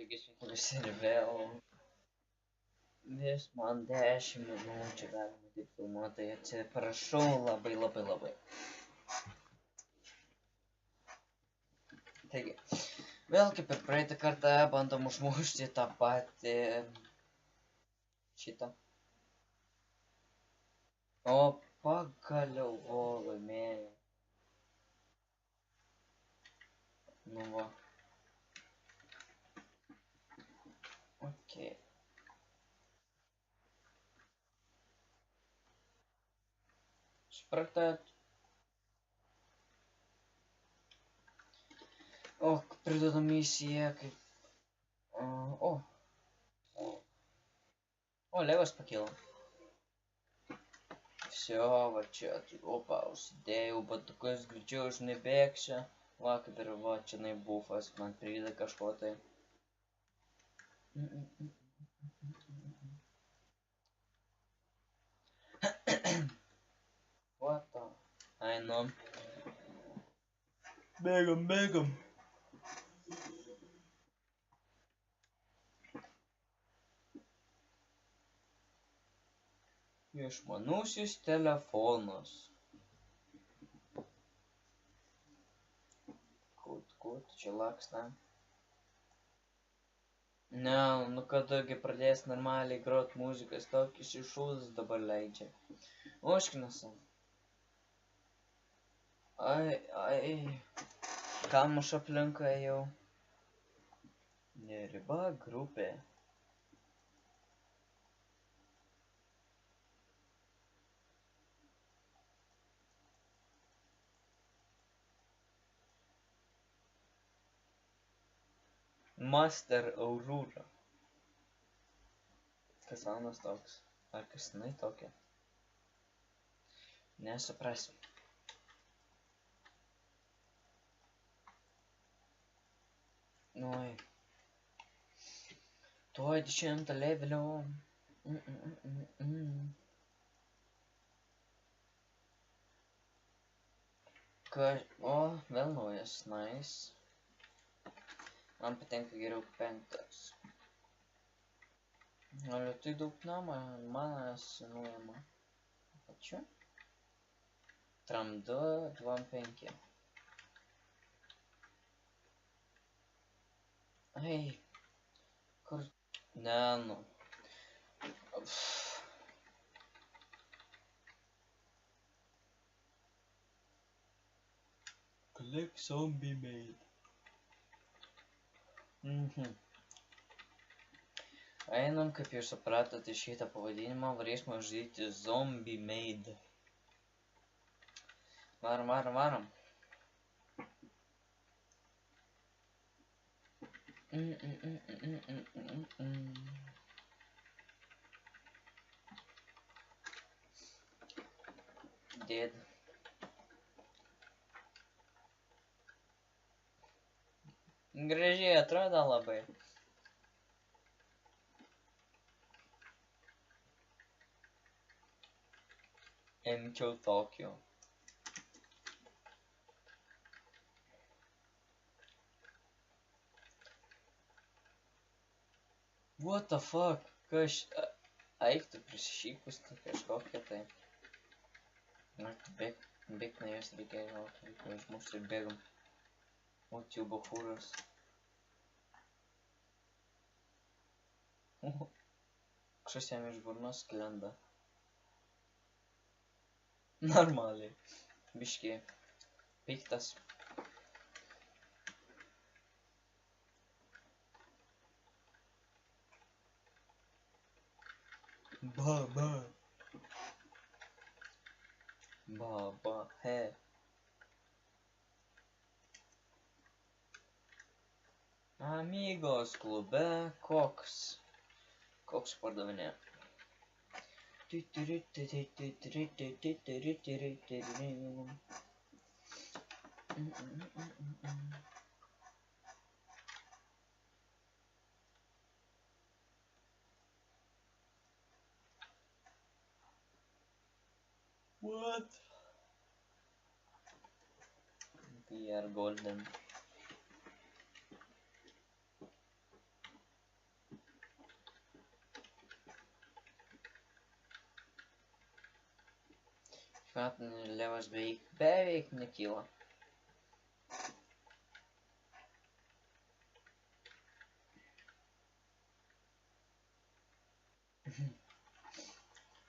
Taigi sveiki visi ir vis man 10 minučių galima taip filmuoti, tai atsiprašau labai. Taigi, vėl kaip ir praeitą kartą bandom užmušti tą patį šitą. O pagaliau, laimėjau. Nu va. Okei. Supratāt? O, priduoda misiją, kaip... O, levas pakilo. Всё, va čia, opa, užsidėjau batukus, greičiau aš nebėgsiu. Va, kaip ir va, čia bufas, man prideda kažko tai. What the? I know. Bėgam. Išmanusis telefonas. Kut, čia laksta. Ne, nu kadagi pradės normaliai grot muzikas, tokius iššūdus dabar leidžia. Oškinasi. Ai. Kam aš aplinką jau? Neriba grupė. Master Aurora. Kas anas toks? Ar kas jinai tokia? Nesuprasiu. Oi. Tuoj 10 levelio. O, vėl naujas, nice. Man patinka geriau 5. Ale tai daug nama, manas nuima. Ačiū. Tram 2, 2, 5. Ai. Kur? Ne, nu. Click zombie made. Einam, kaip jūs supratote šitą pavadinimą, varėsime žudyti zombie made. Varom. Dead. Gražiai atrodo labai. Imčiau tokio. What the fuck? Kas... Eiktų prisišykus kažkokia tai. Bėg na jas reikia išmušti ir bėgam. O čia bachūras. Kažkas jam iš burnos sklenda. Normaliai. Biškiai. Piktas. Baba, he. Amigos klube koks pardavinė. What? We are golden. Kvadratinių levas beveik nekyla.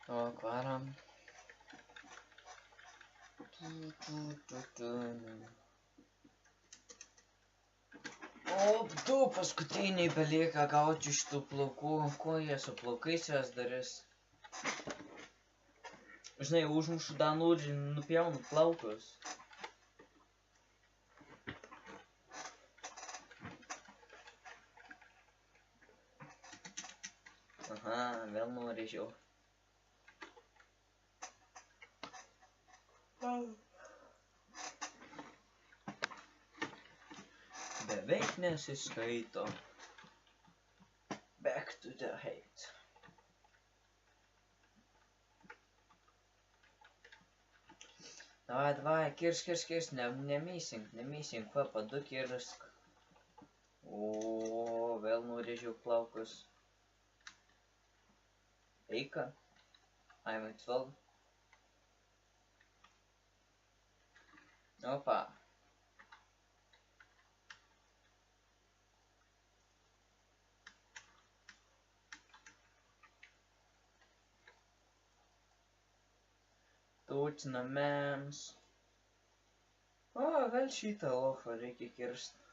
O, varam. O, du paskutiniai belieka gauti iš tų plaukų. Ko jie su plaukais jas darys? Žinai, užmušu Danų ir nupjaunu plaukus. Aha, vėl norėčiau. Beveik nesiskaito. Back to the hate. Davai, kirsk, nemysink, va, padu kirsk. O, vėl norėčiau plaukus. Eika. I'm at 12. Opa. Tūcina mems. O, vėl šitą lofą reikia kirst.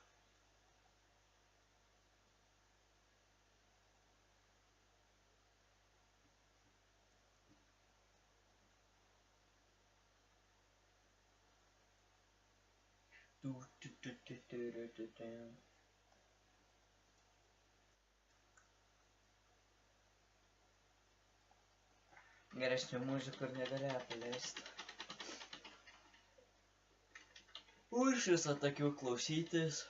Geresnių muzikų ir negalėjo paleisti. Už visą tokių klausytis.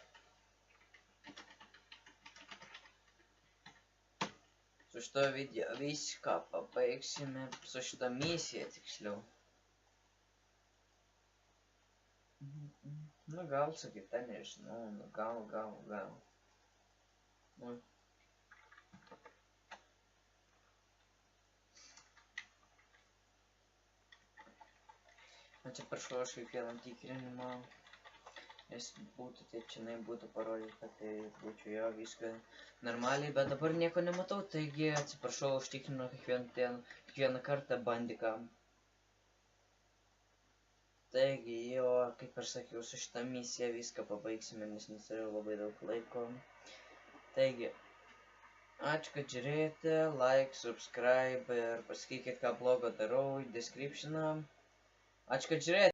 Su šito video viską pabaigsime. Su šito misiją tiksliau. Nu gal su kita nežinau. Nu gal. Nu. Atsiprašau, aš kiekvieną tikrinimą, nes būtų taip čionai būtų parodyta, tai būčiau jo viską normaliai, bet dabar nieko nematau, taigi atsiprašau, aš tikrinu kiekvieną kartą bandikam. Taigi jo, kaip ir sakiau, su šitą misiją viską pabaigsime, nes neturiu labai daug laiko. Taigi, ačiū, kad žiūrėjote, like, subscribe ir pasakykit, ką blogo darau, descriptioną. Ačiū, kad žiūrėjote.